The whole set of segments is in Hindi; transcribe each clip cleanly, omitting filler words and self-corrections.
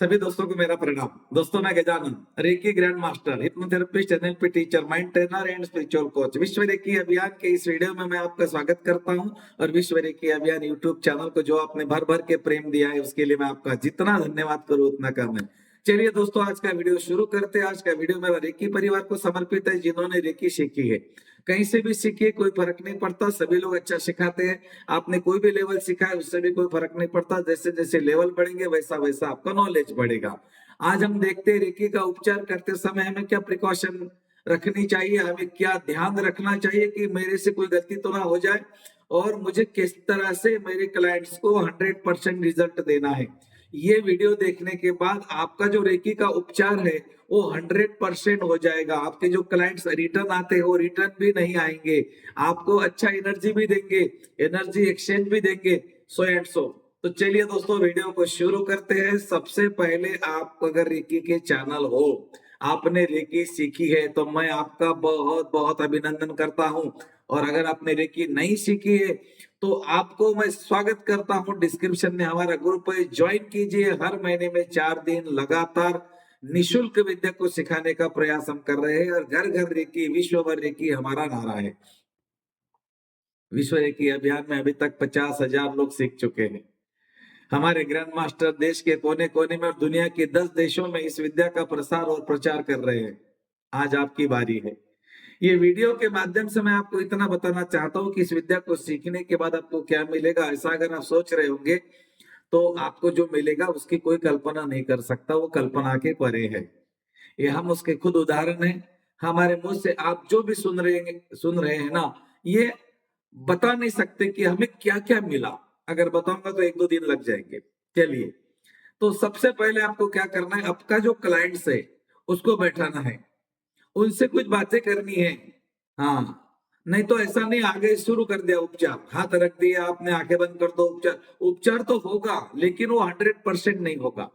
सभी दोस्तों को मेरा प्रणाम। दोस्तों, मैं Gajanan, reiki grand master, hypnotherapist, NLP teacher, mind trainer and spiritual coach. विश्व रेकी अभियान के इस वीडियो में मैं आपका स्वागत करता हूं और विश्व रेकी अभियान यूट्यूब चैनल को जो आपने भर भर के प्रेम दिया है उसके लिए मैं आपका जितना धन्यवाद करूं उतना कम है। चलिए दोस्तों, आज का वीडियो शुरू करते हैं। आज का वीडियो मेरा रेकी परिवार को समर्पित है, जिन्होंने रेकी सीखी है। कहीं से भी सीखिए, कोई फर्क नहीं पड़ता, सभी लोग अच्छा सिखाते हैं। आपने कोई भी लेवल सीखा है उससे भी कोई फर्क नहीं पड़ता। जैसे जैसे लेवल बढ़ेंगे वैसा वैसा आपका नॉलेज बढ़ेगा। आज हम देखते हैं रेकी का उपचार करते समय हमें क्या प्रिकॉशन रखनी चाहिए, हमें क्या ध्यान रखना चाहिए कि मेरे से कोई गलती तो ना हो जाए और मुझे किस तरह से मेरे क्लाइंट्स को 100% रिजल्ट देना है। ये वीडियो देखने के बाद आपका जो रेकी का उपचार है वो 100% हो जाएगा। आपके जो क्लाइंट्स रिटर्न आते हैं वो रिटर्न भी नहीं आएंगे, आपको अच्छा एनर्जी भी देंगे, एनर्जी एक्सचेंज भी देंगे, सो एंड सो। तो चलिए दोस्तों, वीडियो को शुरू करते हैं। सबसे पहले आप अगर रेकी के चैनल हो, आपने रेकी सीखी है तो मैं आपका बहुत बहुत अभिनंदन करता हूं। और अगर आपने रेकी नहीं सीखी है तो आपको मैं स्वागत करता हूं। डिस्क्रिप्शन में हमारा ग्रुप है, ज्वाइन कीजिए। हर महीने में 4 दिन लगातार निशुल्क विद्या को सिखाने का प्रयास हम कर रहे हैं और घर घर रेकी, विश्व भर रेकी हमारा नारा है। विश्व रेकी अभियान में अभी तक 50,000 लोग सीख चुके हैं। हमारे ग्रैंड मास्टर देश के कोने कोने में और दुनिया के 10 देशों में इस विद्या का प्रसार और प्रचार कर रहे हैं। आज आपकी बारी है। ये वीडियो के माध्यम से मैं आपको इतना बताना चाहता हूँ कि इस विद्या को सीखने के बाद आपको क्या मिलेगा। ऐसा अगर आप सोच रहे होंगे तो आपको जो मिलेगा उसकी कोई कल्पना नहीं कर सकता, वो कल्पना के परे है। ये हम उसके खुद उदाहरण हैं। हमारे मुंह से आप जो भी सुन रहे हैं ना, ये बता नहीं सकते कि हमें क्या क्या मिला। अगर बताऊंगा तो 1-2 दिन लग जाएंगे। चलिए, तो सबसे पहले आपको क्या करना है, आपका जो क्लाइंट्स है उसको बैठाना है, उनसे कुछ बातें करनी है। हाँ, नहीं तो ऐसा नहीं आगे शुरू कर दिया उपचार, हाथ रख दिया आपने, आंखें बंद कर दो। उपचार उपचार तो होगा लेकिन वो 100% नहीं होगा।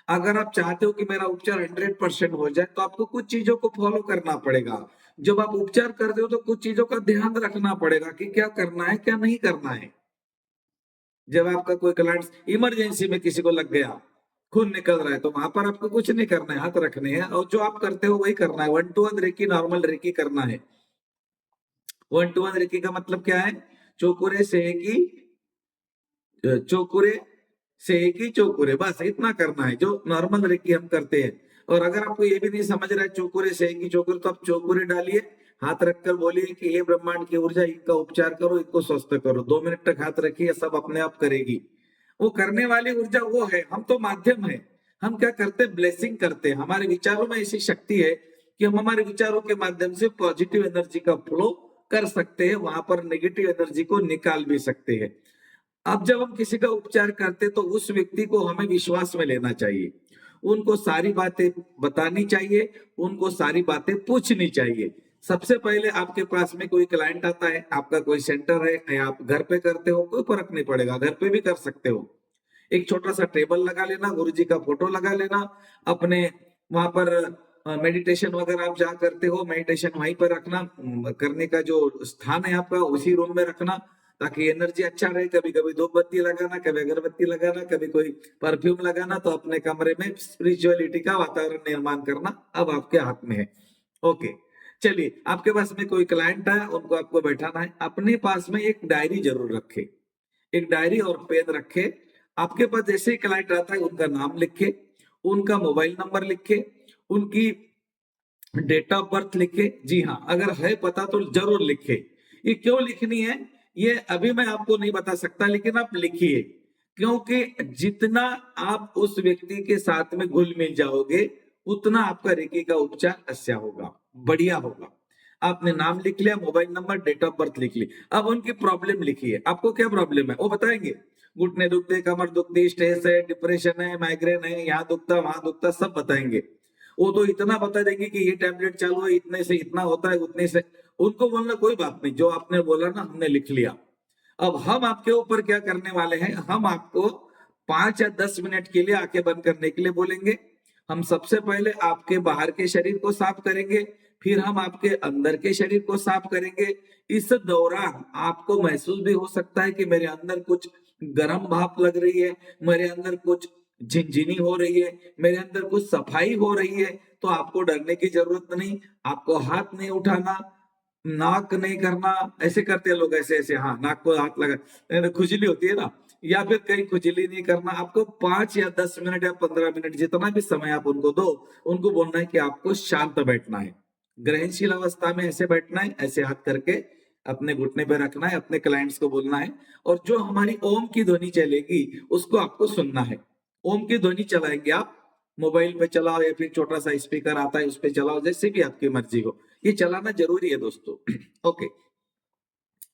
अगर आप चाहते हो कि मेरा उपचार 100% हो जाए तो आपको कुछ चीजों को फॉलो करना पड़ेगा। जब आप उपचार करते हो तो कुछ चीजों का ध्यान रखना पड़ेगा कि क्या करना है क्या नहीं करना है। जब आपका कोई क्लाइंट इमरजेंसी में किसी को लग गया, खून निकल रहा है, तो वहां पर आपको कुछ नहीं करना है, हाथ रखने हैं और जो आप करते हो वही करना है। 1-to-1 रेकी, नॉर्मल रेकी करना है। 1-to-1 रेकी का मतलब क्या है? चोकुरे सेकी, चोकुरे सेकी चोकुरे, बस इतना करना है जो नॉर्मल रेकी हम करते हैं। और अगर आपको ये भी नहीं समझ रहा है चोकुरे सेकी चोकुरे, तो आप चोकुरे डालिए, हाथ रखकर बोलिए कि हे ब्रह्मांड की ऊर्जा, इनका उपचार करो, इनको स्वस्थ करो। 2 मिनट तक हाथ रखिए, सब अपने आप करेगी। वो करने वाली ऊर्जा वो है, हम तो माध्यम है। हम क्या करते हैं? ब्लेसिंग करते हैं। हमारे विचारों में ऐसी शक्ति है कि हम हमारे विचारों के माध्यम से पॉजिटिव एनर्जी का फ्लो कर सकते हैं, वहां पर नेगेटिव एनर्जी को निकाल भी सकते हैं। अब जब हम किसी का उपचार करते तो उस व्यक्ति को हमें विश्वास में लेना चाहिए, उनको सारी बातें बतानी चाहिए, उनको सारी बातें पूछनी चाहिए। सबसे पहले आपके पास में कोई क्लाइंट आता है, आपका कोई सेंटर है या आप घर पे करते हो, कोई फर्क नहीं पड़ेगा, घर पे भी कर सकते हो। एक छोटा सा टेबल लगा लेना, गुरुजी का फोटो लगा लेना, अपने वहां पर मेडिटेशन वगैरह आप जहाँ करते हो मेडिटेशन वहीं पर रखना, करने का जो स्थान है आपका उसी रूम में रखना, ताकि एनर्जी अच्छा रहे। कभी कभी धूप बत्ती लगाना, कभी अगरबत्ती लगाना, कभी कोई परफ्यूम लगाना। तो अपने कमरे में स्पिरिचुअलिटी का वातावरण निर्माण करना अब आपके हाथ में है। ओके, चलिए, आपके पास में कोई क्लाइंट है, उनको आपको बैठाना है। अपने पास में एक डायरी जरूर रखे, एक डायरी और पेन रखे। आपके पास जैसे ही क्लाइंट आता है उनका नाम लिखे, उनका मोबाइल नंबर लिखे, उनकी डेट ऑफ बर्थ लिखे। जी हाँ, अगर है पता तो जरूर लिखे। ये क्यों लिखनी है ये अभी मैं आपको नहीं बता सकता, लेकिन आप लिखिए, क्योंकि जितना आप उस व्यक्ति के साथ में घुल मिल जाओगे उतना आपका रेकी का उपचार अच्छा होगा, बढ़िया होगा। आपने नाम लिख लिया, mobile number, date of birth लिख ली। अब उनकी प्रॉब्लम लिखिए, आपको क्या प्रॉब्लम है वो बताएंगे। घुटने दुखते, कमर दुखती, स्ट्रेस है, डिप्रेशन है, माइग्रेन है, यहाँ दुखता वहां दुखता, सब बताएंगे। वो तो इतना बता देंगे कि ये टैबलेट चालू है, इतने से इतना होता है, उतने से। उनको बोलना कोई बात नहीं, जो आपने बोला ना हमने लिख लिया। अब हम आपके ऊपर क्या करने वाले हैं, हम आपको 5 या 10 मिनट के लिए आंखें बंद करने के लिए बोलेंगे। हम सबसे पहले आपके बाहर के शरीर को साफ करेंगे, फिर हम आपके अंदर के शरीर को साफ करेंगे। इस दौरान आपको महसूस भी हो सकता है कि मेरे अंदर कुछ गर्म भाप लग रही है, मेरे अंदर कुछ झिनझिनी हो रही है, मेरे अंदर कुछ सफाई हो रही है, तो आपको डरने की जरूरत नहीं। आपको हाथ नहीं उठाना, नाक नहीं करना। ऐसे करते हैं लोग, ऐसे ऐसे, हाँ, नाक को हाथ लगा, खुजली होती है ना, या फिर कहीं खुजली नहीं करना। आपको 5 या 10 मिनट या 15 मिनट, जितना भी समय आप उनको दो, उनको बोलना है कि आपको शांत बैठना है। ग्रहणशील अवस्था में ऐसे बैठना है, ऐसे हाथ करके अपने घुटने पे रखना है, अपने क्लाइंट्स को बोलना है, और जो हमारी ओम की ध्वनि चलेगी उसको आपको सुनना है। ओम की ध्वनि चलाएंगे आप, मोबाइल पे चलाओ या फिर छोटा सा स्पीकर आता है उस पे चलाओ, जैसे भी आपकी मर्जी हो, ये चलाना जरूरी है दोस्तों। ओके,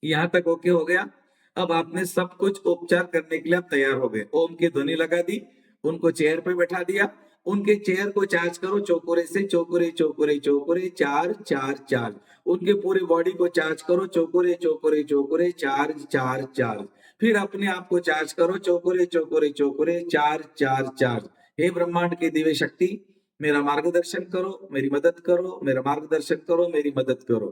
यहाँ तक ओके हो गया। अब आपने सब कुछ उपचार करने के लिए आप तैयार हो गए। ओम की ध्वनि लगा दी, उनको चेयर पे बैठा दिया, उनके चेयर को चार्ज करो चौकोरे से, चौकोरे चौकोरे चौकोरे, चार चार चार। उनके पूरी बॉडी को चार्ज करो, चौकोरे चौकोरे चौकोरे, चार चार चार। फिर अपने आप को चार्ज करो, चौकोरे चौकोरे चौकोरे, चार चार चार। हे ब्रह्मांड की दिव्य शक्ति, मेरा मार्गदर्शन करो, मेरी मदद करो, मेरा मार्गदर्शन करो, मेरी मदद करो।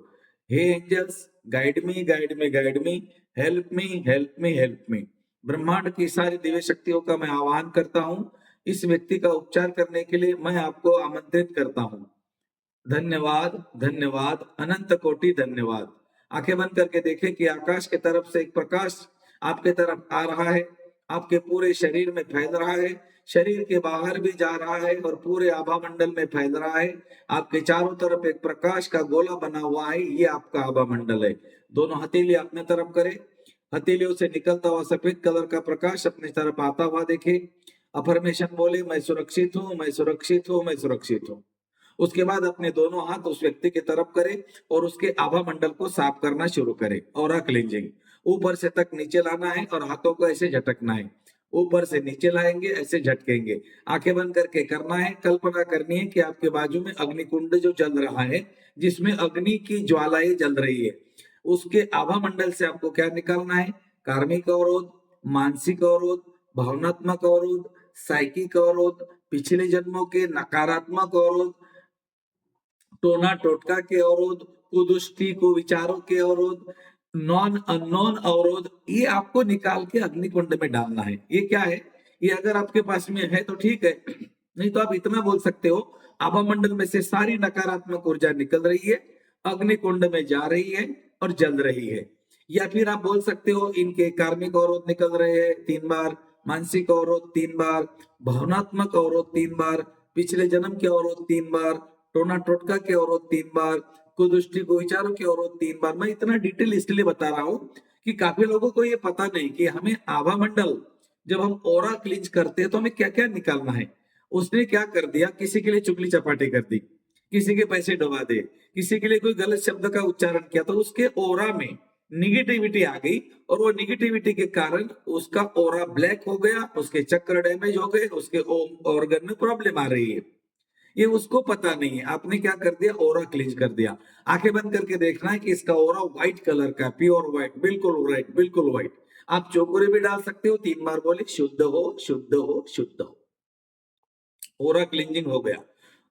Hey angels, guide me guide me guide me, help me help me help me. ब्रह्मांड की सारी दिव्य शक्तियों का मैं आह्वान करता हूँ, इस व्यक्ति का उपचार करने के लिए मैं आपको आमंत्रित करता हूँ। धन्यवाद धन्यवाद, अनंत कोटि धन्यवाद। आंखें बंद करके देखें कि आकाश की तरफ से एक प्रकाश आपके तरफ आ रहा है, आपके पूरे शरीर में फैल रहा है, शरीर के बाहर भी जा रहा है और पूरे आभा मंडल में फैल रहा है। आपके चारों तरफ एक प्रकाश का गोला बना हुआ है, ये आपका आभा मंडल है। दोनों हथेली अपने तरफ करें, हथेलियों से निकलता हुआ सफेद कलर का प्रकाश अपनी तरफ आता हुआ देखे। अफर्मेशन बोले, मैं सुरक्षित हूँ, मैं सुरक्षित हूँ, मैं सुरक्षित हूँ। उसके बाद अपने दोनों हाथ उस व्यक्ति की तरफ करें और उसके आभा मंडल को साफ करना शुरू करें। ऑरा क्लींजिंग, ऊपर से तक नीचे लाना है और हाथों को ऐसे झटकना है। ऊपर से नीचे लाएंगे, ऐसे झटकेंगे। आंखें बंद करके करना है। कल्पना करनी है कि आपके बाजू में अग्निकुंड जो जल रहा है, जिसमें अग्नि की ज्वालाएं जल रही है, उसके आभा मंडल से आपको क्या निकालना है? कार्मिक अवरोध, मानसिक अवरोध, भावनात्मक अवरोध, साइकिक अवरोध, पिछले जन्मों के नकारात्मक अवरोध, टोना टोटका के अवरोध, कुदृष्टि कुविचारों के अवरोध, नॉन अननोन अवरोध, ये आपको निकाल के अग्निकुंड में डालना है। ये क्या है? ये अगर आपके पास में है तो ठीक है, नहीं तो आप इतना बोल सकते हो, आभा मंडल में से सारी नकारात्मक ऊर्जा निकल रही है, अग्निकुंड में जा रही है और जल रही है। या फिर आप बोल सकते हो, इनके कार्मिक अवरोध निकल रहे हैं 3 बार, मानसिक अवरोध 3 बार, भावनात्मक अवरोध 3 बार, पिछले जन्म के अवरोध 3 बार, टोना टोटका के अवरोध 3 बार, कुदृष्टि को विचारों के अवरोध 3 बार। मैं इतना डिटेल इसलिए बता रहा हूँ कि काफी लोगों को ये पता नहीं कि हमें आभा मंडल, जब हम ओरा क्लींज करते हैं तो हमें क्या क्या निकालना है। उसने क्या कर दिया, किसी के लिए चुगली चपाटी कर दी, किसी के पैसे डुबा दे, किसी के लिए कोई गलत शब्द का उच्चारण किया, तो उसके ओरा में निगेटिविटी आ गई और वो निगेटिविटी के कारण उसका ओरा ब्लैक हो गया, उसके चक्र डैमेज हो गए, उसके ऑर्गन में प्रॉब्लम आ रही है। ये उसको पता नहीं है। आपने क्या कर दिया? ओरा क्लींज कर दिया। आंखें बंद करके देखना है कि इसका ओरा व्हाइट कलर का, प्योर व्हाइट, बिल्कुल व्हाइट, बिल्कुल व्हाइट। आप चौकोरे भी डाल सकते हो, 3 बार बोले, शुद्ध हो शुद्ध हो शुद्ध हो। ओरा क्लींजिंग हो गया।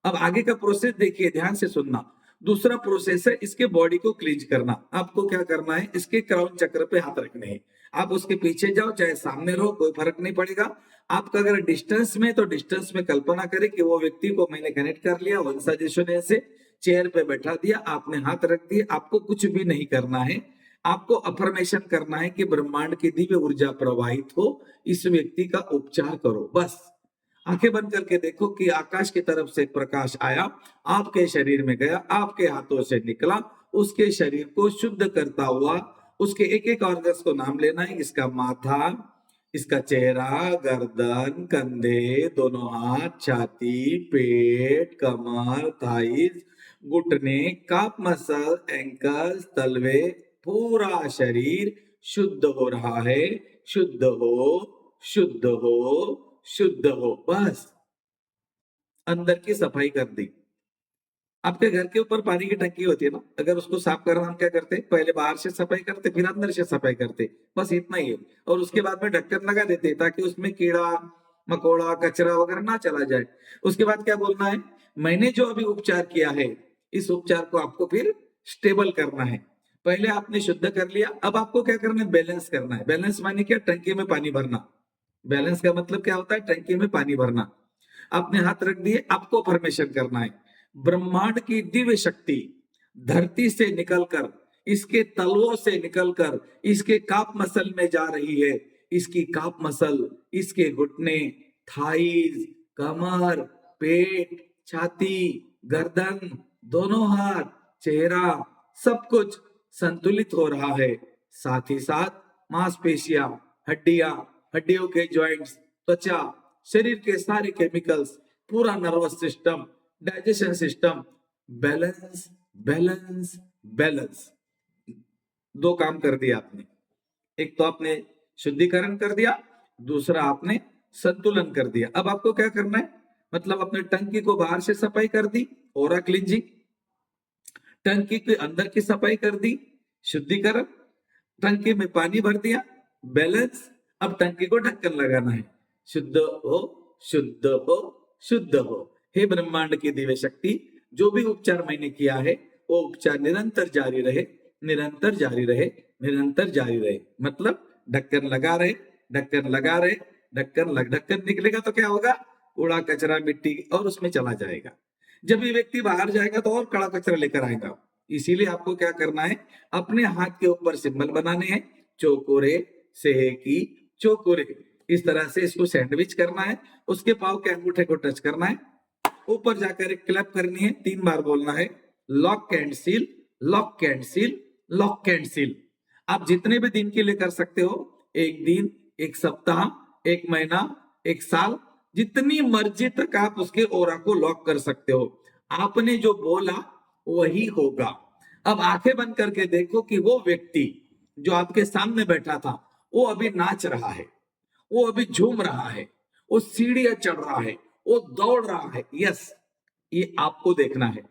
अब आगे का प्रोसेस देखिए, ध्यान से सुनना। दूसरा प्रोसेस है इसके बॉडी को क्लींज करना। आपको क्या करना है? इसके क्राउन चक्र पे हाथ रखने हैं। आप उसके पीछे जाओ, चाहे सामने रहो, कोई फर्क नहीं पड़ेगा। आपका अगर डिस्टेंस में, तो डिस्टेंस में कल्पना करें कि वो व्यक्ति को मैंने कनेक्ट कर लिया, वंशाजेशन से चेयर पे बैठा दिया, आपने हाथ रख दिए। आपको कुछ भी नहीं करना है, आपको अफर्मेशन करना है कि ब्रह्मांड की दिव्य ऊर्जा प्रवाहित हो, इस व्यक्ति का उपचार करो, बस। आंखें बंद करके देखो कि आकाश की तरफ से प्रकाश आया, आपके शरीर में गया, आपके हाथों से निकला, उसके शरीर को शुद्ध करता हुआ, उसके एक एक ऑर्गन्स को नाम लेना है। इसका माथा, इसका चेहरा, गर्दन, कंधे, दोनों हाथ, छाती, पेट, कमर, थाइज, घुटने, काफ मसल, एंकल, तलवे, पूरा शरीर शुद्ध हो रहा है। शुद्ध हो शुद्ध हो शुद्ध हो, बस। अंदर की सफाई कर दी। आपके घर के ऊपर पानी की टंकी होती है ना, अगर उसको साफ करना, हम क्या करते? पहले बाहर से सफाई करते, फिर अंदर से सफाई करते, बस इतना ही है। और उसके बाद में ढक्कन लगा देते ताकि उसमें कीड़ा मकोड़ा कचरा वगैरह ना चला जाए। उसके बाद क्या बोलना है? मैंने जो अभी उपचार किया है, इस उपचार को आपको फिर स्टेबल करना है। पहले आपने शुद्ध कर लिया, अब आपको क्या करना है? बैलेंस करना है। बैलेंस माने क्या? टंकी में पानी भरना। बैलेंस का मतलब क्या होता है? टंकी में पानी भरना। आपने हाथ रख दिए, आपको फॉर्मेशन करना है। ब्रह्मांड की दिव्य शक्ति धरती से निकलकर, इसके तलवों से निकलकर इसके काप मसल में जा रही है। इसकी काप मसल, इसके घुटने, थाईज, कमर, पेट, छाती, गर्दन, दोनों हाथ, चेहरा, सब कुछ संतुलित हो रहा है। साथ ही साथ मांसपेशियां, हड्डियां, हड्डियों के जॉइंट्स, त्वचा, शरीर के सारे केमिकल्स, पूरा nervous system, digestion system, balance, balance, balance. दो काम कर दिया आपने। एक तो आपने शुद्धिकरण कर दिया, दूसरा आपने संतुलन कर दिया। अब आपको क्या करना है? मतलब अपने टंकी को बाहर से सफाई कर दी, ओरा क्लींजिंग, टंकी के अंदर की सफाई कर दी, शुद्धिकरण, टंकी में पानी भर दिया, बैलेंस। अब टंकी को ढक्कन लगाना है। शुद्ध हो, शुद्ध हो, शुद्ध हो। हे ब्रह्मांड की दिव्य शक्ति, जो भी उपचार मैंने किया है वो उपचार निरंतर जारी रहे, निरंतर जारी रहे, निरंतर जारी रहे। मतलब ढक्कन लगा रहे, ढक्कन लगा रहे, ढक्कन निकलेगा तो क्या होगा? कूड़ा कचरा मिट्टी और उसमें चला जाएगा। जब ये व्यक्ति बाहर जाएगा तो और कड़ा कचरा लेकर आएगा। इसीलिए आपको क्या करना है? अपने हाथ के ऊपर सिंबल बनाने हैं, चौकोरे, सेहेकी, चौकोरे। इस तरह से इसको सैंडविच करना है। उसके पांव के अंगूठे को टच करना है, ऊपर जाकर एक क्लैप करनी है, 3 बार बोलना है, lock and seal, lock and seal, lock and seal. आप जितने भी दिन के लिए कर सकते हो, एक दिन, एक सप्ताह, एक महीना, एक साल, जितनी मर्जी तक आप उसके ओरा को लॉक कर सकते हो। आपने जो बोला वही होगा। अब आंखें बंद करके देखो कि वो व्यक्ति जो आपके सामने बैठा था वो अभी नाच रहा है, वो अभी झूम रहा है, वो सीढ़ियां चढ़ रहा है, वो दौड़ रहा है। यस, ये आपको देखना है।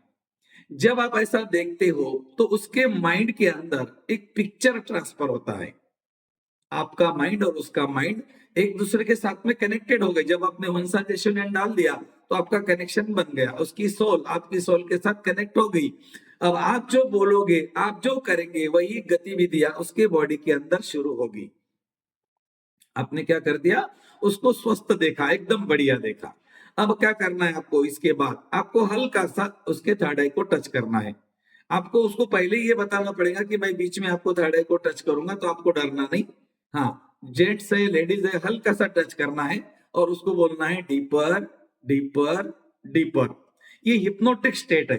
जब आप ऐसा देखते हो तो उसके माइंड के अंदर एक पिक्चर ट्रांसफर होता है। आपका माइंड और उसका माइंड एक दूसरे के साथ में कनेक्टेड हो गए। जब आपने वंसा यूनियन डाल दिया तो आपका कनेक्शन बन गया, उसकी सोल आपकी सोल के साथ कनेक्ट हो गई। अब आप जो बोलोगे, आप जो करेंगे, वही गतिविधियां उसके बॉडी के अंदर शुरू होगी। आपने क्या कर दिया? उसको स्वस्थ देखा, एकदम बढ़िया देखा। अब क्या करना है आपको? इसके बाद आपको हल्का सा उसके थर्ड आई को टच करना है। आपको उसको पहले ये बताना पड़ेगा कि मैं बीच में आपको थर्ड आई को टच करूंगा तो आपको डरना नहीं। हाँ, जेंट्स है, लेडीज है, हल्का सा टच करना है और उसको बोलना है डीपर, डीपर, डीपर। ये हिप्नोटिक स्टेट है।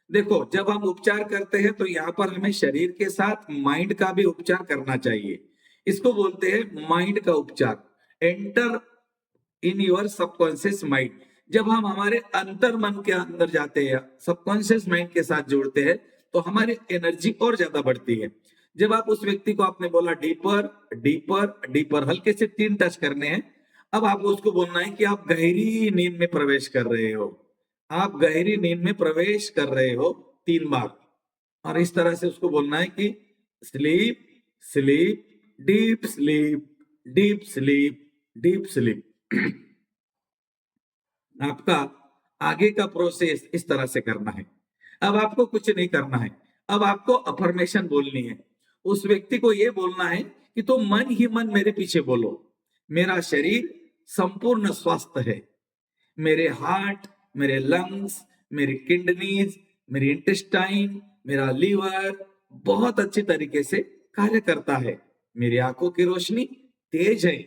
देखो, जब हम उपचार करते हैं तो यहाँ पर हमें शरीर के साथ माइंड का भी उपचार करना चाहिए। इसको बोलते हैं माइंड का उपचार। Enter in your subconscious mind. जब हम हमारे अंतर मन के अंदर जाते हैं, सबकॉन्शियस माइंड के साथ जुड़ते हैं, तो हमारी एनर्जी और ज्यादा बढ़ती है। जब आप उस व्यक्ति को आपने बोला डीपर, डीपर, डीपर, हल्के से 3 टच करने हैं। अब आपको उसको बोलना है कि आप गहरी नींद में प्रवेश कर रहे हो, आप गहरी नींद में प्रवेश कर रहे हो, 3 बार। और इस तरह से उसको बोलना है कि sleep, sleep, deep sleep, deep sleep, deep sleep. आपका आगे का प्रोसेस इस तरह से करना है। अब आपको कुछ नहीं करना है। अब आपको अफर्मेशन बोलनी है। उस व्यक्ति को यह बोलना है कि तुम मन ही मन मेरे पीछे बोलो, मेरा शरीर संपूर्ण स्वस्थ है, मेरे हार्ट, मेरे लंग्स, मेरी किडनीज, मेरी इंटेस्टाइन, मेरा लीवर बहुत अच्छी तरीके से कार्य करता है, मेरी आंखों की रोशनी तेज है,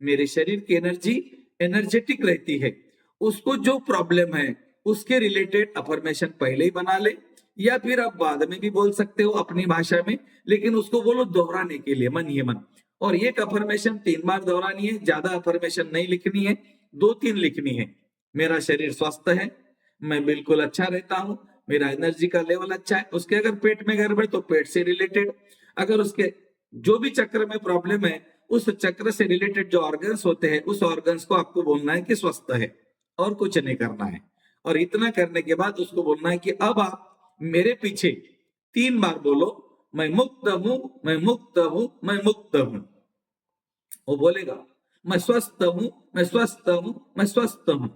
मेरे शरीर की एनर्जी एनर्जेटिक रहती है। उसको जो प्रॉब्लम है उसके रिलेटेड अफर्मेशन पहले ही बना ले, या फिर आप बाद में भी बोल सकते हो अपनी भाषा में, लेकिन उसको बोलो दोहराने के लिए मन ही मन। और एक अफर्मेशन 3 बार दोहरानी है, ज्यादा अफर्मेशन नहीं लिखनी है, 2-3 लिखनी है। मेरा शरीर स्वस्थ है, मैं बिल्कुल अच्छा रहता हूं, मेरा एनर्जी का लेवल अच्छा है। उसके अगर पेट में गड़बड़ तो पेट से रिलेटेड, अगर उसके जो भी चक्र में प्रॉब्लम है उस चक्र से रिलेटेड जो ऑर्गन्स होते हैं उस ऑर्गन्स को आपको बोलना है कि स्वस्थ है, और कुछ नहीं करना है। और इतना करने के बाद उसको बोलना है कि अब आप मेरे पीछे 3 बार बोलो, मैं मुक्त हूं, मैं मुक्त हूं, मैं मुक्त हूं। वो बोलेगा मैं स्वस्थ हूं, मैं स्वस्थ हूं, मैं स्वस्थ हूं,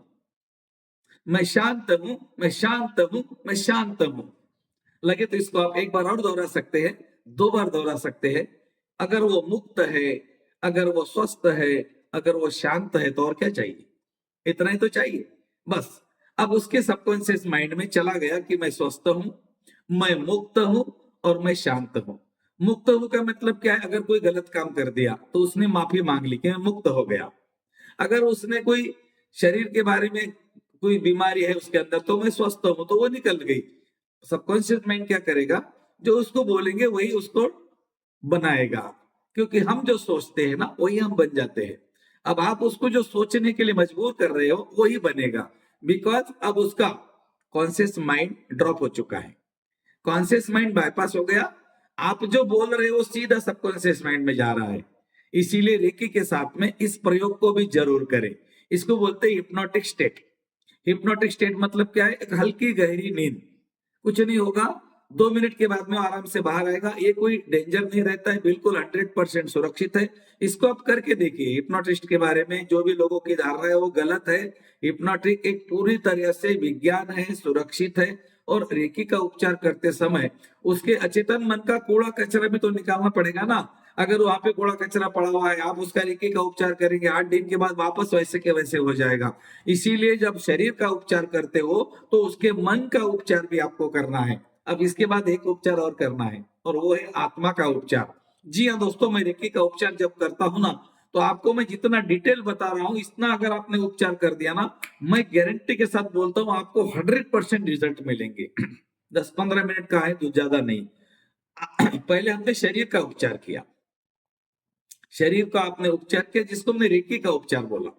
मैं शांत हूं, मैं शांत हूं, मैं शांत हूं। लगे तो इसको आप 1 बार और दोहरा सकते हैं, 2 बार दोहरा सकते हैं। अगर वो मुक्त है, अगर वो स्वस्थ है, अगर वो शांत है तो और क्या चाहिए, इतना ही तो चाहिए बस। अब उसके सबकॉन्शियस माइंड में चला गया कि मैं स्वस्थ हूं, मैं मुक्त हूं और मैं शांत हूं। मुक्त हूं का मतलब क्या है, अगर कोई गलत काम कर दिया तो उसने माफी मांग ली कि मैं मुक्त हो गया। अगर उसने कोई शरीर के बारे में कोई बीमारी है उसके अंदर तो मैं स्वस्थ हूं, तो वो निकल गई। सबकॉन्शियस माइंड क्या करेगा, जो उसको बोलेंगे वही उसको बनाएगा, क्योंकि हम जो सोचते हैं ना वही हम बन जाते हैं। अब आप उसको जो सोचने के लिए मजबूर कर रहे हो वही बनेगा, बिकॉज अब उसका कॉन्शियस माइंड ड्रॉप हो चुका है, कॉन्शियस माइंड बाईपास हो गया। आप जो बोल रहे हो सीधा सबकॉन्शियस माइंड में जा रहा है। इसीलिए रेकी के साथ में इस प्रयोग को भी जरूर करें। इसको बोलते हैं हिप्नोटिक स्टेट। हिप्नोटिक स्टेट मतलब क्या है, एक हल्की गहरी नींद, कुछ नहीं होगा, 2 मिनट के बाद में आराम से बाहर आएगा। ये कोई डेंजर नहीं रहता है, बिल्कुल 100% सुरक्षित है। इसको आप करके देखिए। हिप्नोटिस्ट के बारे में जो भी लोगों की धारणा है वो गलत है। हिप्नोटिक एक पूरी तरह से विज्ञान है, सुरक्षित है। और रेकी का उपचार करते समय उसके अचेतन मन का कूड़ा कचरा भी तो निकालना पड़ेगा ना। अगर वहां पे कूड़ा कचरा पड़ा हुआ है, आप उसका रेकी का उपचार करेंगे, 8 दिन के बाद वापस वैसे के वैसे हो जाएगा। इसीलिए जब शरीर का उपचार करते हो तो उसके मन का उपचार भी आपको करना है। अब इसके बाद एक उपचार और करना है, और वो है आत्मा का उपचार। जी हाँ दोस्तों, मैं रेकी का उपचार जब करता हूं ना, तो आपको मैं जितना डिटेल बता रहा हूं, इतना अगर आपने उपचार कर दिया ना, मैं गारंटी के साथ बोलता हूं आपको 100% रिजल्ट मिलेंगे। 10-15 मिनट का है तो ज्यादा नहीं। पहले हमने शरीर का उपचार किया, शरीर का आपने उपचार किया जिसको हमने रेकी का उपचार बोला।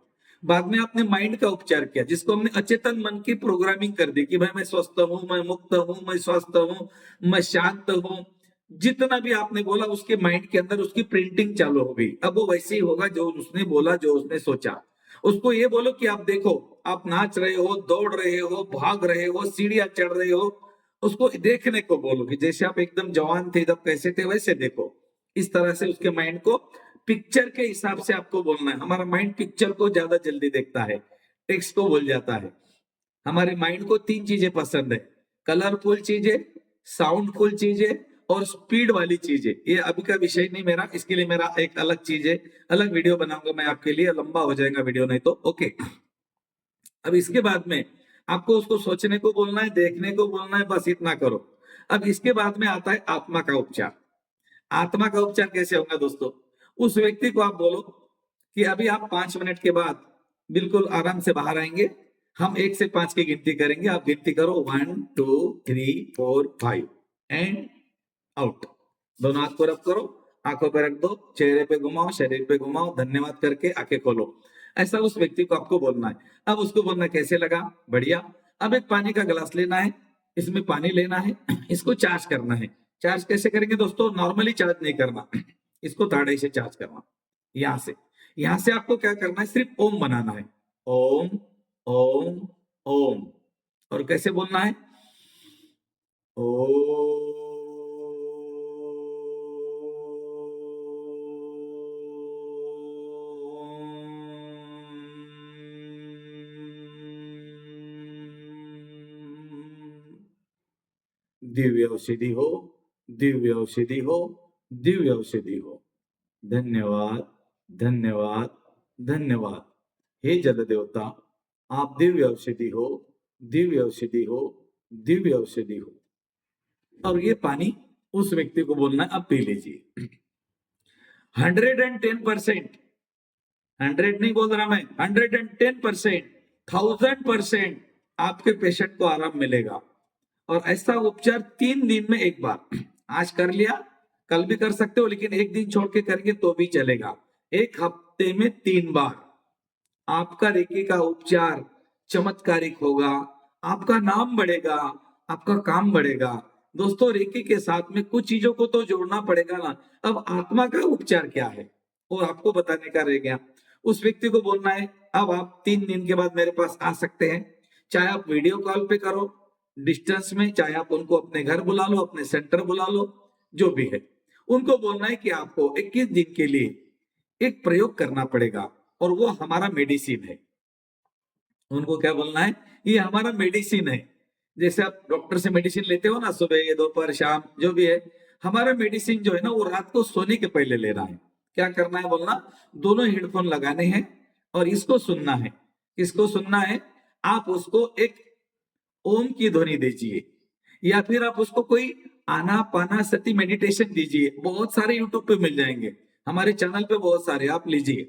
बाद में आपने माइंड का उपचार किया जिसको हमने अचेतन मन की प्रोग्रामिंग कर दी कि भाई मैं स्वस्थ हूं, मैं मुक्त हूं, मैं स्वस्थ हूं, मैं शांत हूं। जितना भी आपने बोला उसके माइंड के अंदर उसकी प्रिंटिंग चालू हो गई। अब वो वैसे ही होगा जो उसने बोला, जो उसने सोचा। उसको ये बोलो कि आप देखो, आप नाच रहे हो, दौड़ रहे हो, भाग रहे हो, सीढ़ियां चढ़ रहे हो। उसको देखने को बोलो कि जैसे आप एकदम जवान थे तब कैसे थे वैसे देखो। इस तरह से उसके माइंड को पिक्चर के हिसाब से आपको बोलना है। हमारा माइंड पिक्चर को ज्यादा जल्दी देखता है, टेक्स्ट को भूल जाता है। हमारे माइंड को 3 चीजें पसंद है, कलरफुल चीजें, साउंडफुल चीजें और स्पीड वाली चीजें। ये अभी का विषय नहीं मेरा, इसके लिए मेरा एक अलग चीज है, अलग वीडियो बनाऊंगा मैं आपके लिए, लंबा हो जाएगा वीडियो नहीं तो। ओके, अब इसके बाद में आपको उसको सोचने को बोलना है, देखने को बोलना है, बस इतना करो। अब इसके बाद में आता है आत्मा का उपचार। आत्मा का उपचार कैसे होगा दोस्तों, उस व्यक्ति को आप बोलो कि अभी आप 5 मिनट के बाद बिल्कुल आराम से बाहर आएंगे। हम 1 से 5 की गिनती करेंगे, आप गिनती करो, 1 2 3 4 5 एंड आउट। दोनों हाथ को रब करो, आंखों पे रख दो, चेहरे पे घुमाओ, शरीर पे घुमाओ, धन्यवाद करके आंखें खोलो। ऐसा उस व्यक्ति को आपको बोलना है। अब उसको बोलना कैसे लगा, बढ़िया। अब एक पानी का गिलास लेना है, इसमें पानी लेना है, इसको चार्ज करना है। चार्ज कैसे करेंगे दोस्तों, नॉर्मली चार्ज नहीं करना, इसको ताड़े से चार्ज करना। यहां से आपको क्या करना है, सिर्फ ओम बनाना है। ओम ओम ओम। और कैसे बोलना है, ओम। दिव्य औषधि हो, दिव्य औषधि हो, दिव्य औषधि हो। धन्यवाद, धन्यवाद, धन्यवाद। हे जल देवता, आप दिव्य औषधि हो, दिव्य औषधि हो, दिव्य औषधि हो। और ये पानी उस व्यक्ति को बोलना है, अब पी लीजिए। 110%, 100 नहीं बोल रहा मैं, 110%, 1000% आपके पेशेंट को आराम मिलेगा। और ऐसा उपचार 3 दिन में एक बार, आज कर लिया, कल भी कर सकते हो, लेकिन एक दिन छोड़ के करेंगे तो भी चलेगा। एक हफ्ते में 3 बार आपका रेकी का उपचार चमत्कारिक होगा, आपका नाम बढ़ेगा, आपका काम बढ़ेगा। दोस्तों, रेकी के साथ में कुछ चीजों को तो जोड़ना पड़ेगा ना। अब आत्मा का उपचार क्या है वो आपको बताने का रह गया। उस व्यक्ति को बोलना है, अब आप 3 दिन के बाद मेरे पास आ सकते हैं। चाहे आप वीडियो कॉल पे करो डिस्टेंस में, चाहे आप उनको अपने घर बुला लो, अपने सेंटर बुला लो, जो भी है। उनको बोलना है कि आपको 21 दिन के लिए एक प्रयोग करना पड़ेगा, और वो हमारा मेडिसिन है। उनको क्या बोलना है, ये हमारा मेडिसिन है। जैसे आप डॉक्टर से मेडिसिन लेते हो ना, सुबह दोपहर शाम जो भी है, हमारा मेडिसिन जो है ना वो रात को सोने के पहले लेना है। क्या करना है बोलना, दोनों हेडफोन लगाने हैं और इसको सुनना है। किसको सुनना है? आप उसको एक ओम की ध्वनि दीजिए या फिर आप उसको कोई आनापानासती मेडिटेशन दीजिए। बहुत सारे यूट्यूब पे मिल जाएंगे, हमारे चैनल पे बहुत सारे, आप लीजिए,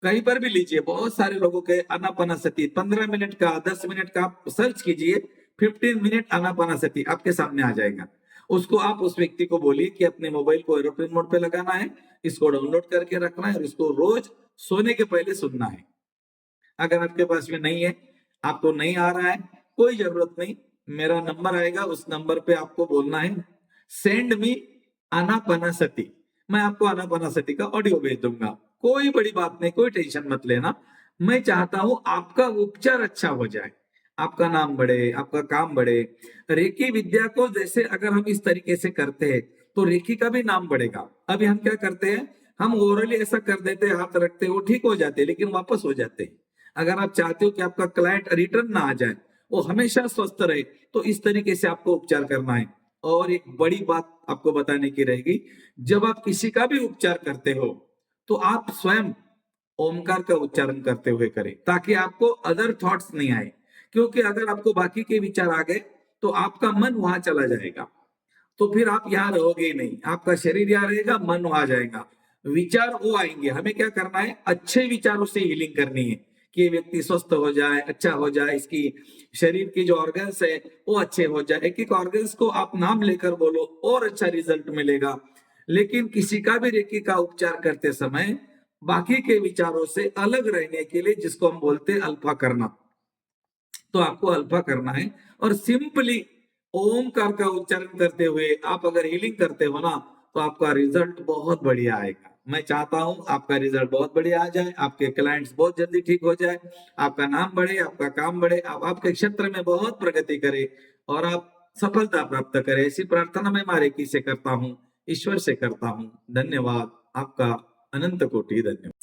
कहीं पर भी लीजिए। बहुत सारे लोगों के आनापानासती 15 मिनट का, 10 मिनट का आप सर्च कीजिए, 15 मिनट आनापानासती आपके सामने आ जाएगा। उसको आप उस व्यक्ति को बोलिए कि अपने मोबाइल को एरोप्लेन मोड पे लगाना है, इसको डाउनलोड करके रखना है और इसको रोज सोने के पहले सुनना है। अगर आपके पास में नहीं है, आपको नहीं आ रहा है, कोई जरूरत नहीं, मेरा नंबर आएगा, उस नंबर पे आपको बोलना है सेंड मी आनापानासती। मैं आपको आनापानासती का ऑडियो भेज दूंगा। कोई बड़ी बात नहीं, कोई टेंशन मत लेना। मैं चाहता हूं आपका उपचार अच्छा हो जाए, आपका नाम बढ़े, आपका काम बढ़े। रेकी विद्या को जैसे अगर हम इस तरीके से करते हैं तो रेकी का भी नाम बढ़ेगा। अभी हम क्या करते हैं, हम ओरली ऐसा कर देते हैं, हाथ रखते हैं, वो ठीक हो जाते हैं लेकिन वापस हो जाते हैं। अगर आप चाहते हो कि आपका क्लाइंट रिटर्न ना आ जाए, वो हमेशा स्वस्थ रहे, तो इस तरीके से आपको उपचार करना है। और एक बड़ी बात आपको बताने की रहेगी, जब आप किसी का भी उपचार करते हो तो आप स्वयं ओमकार का उच्चारण करते हुए करें, ताकि आपको अदर थॉट्स नहीं आए। क्योंकि अगर आपको बाकी के विचार आ गए तो आपका मन वहां चला जाएगा, तो फिर आप यहाँ रहोगे ही नहीं, आपका शरीर यहाँ रहेगा, मन वहां जाएगा, विचार वो आएंगे। हमें क्या करना है, अच्छे विचारों से हीलिंग करनी है कि ये व्यक्ति स्वस्थ हो जाए, अच्छा हो जाए, इसकी शरीर की जो ऑर्गन्स है वो अच्छे हो जाए। एक एक ऑर्गन्स को आप नाम लेकर बोलो और अच्छा रिजल्ट मिलेगा। लेकिन किसी का भी रेकी का उपचार करते समय बाकी के विचारों से अलग रहने के लिए, जिसको हम बोलते हैं अल्फा करना, तो आपको अल्फा करना है और सिंपली ओमकार का उच्चारण करते हुए आप अगर हीलिंग करते हो ना, तो आपका रिजल्ट बहुत बढ़िया आएगा। मैं चाहता हूं आपका रिजल्ट बहुत बढ़िया आ जाए, आपके क्लाइंट्स बहुत जल्दी ठीक हो जाए, आपका नाम बढ़े, आपका काम बढ़े, आप आपके क्षेत्र में बहुत प्रगति करें और आप सफलता प्राप्त करें। ऐसी प्रार्थना मैं मारेकी से करता हूँ, ईश्वर से करता हूँ। धन्यवाद, आपका अनंत कोटि धन्यवाद।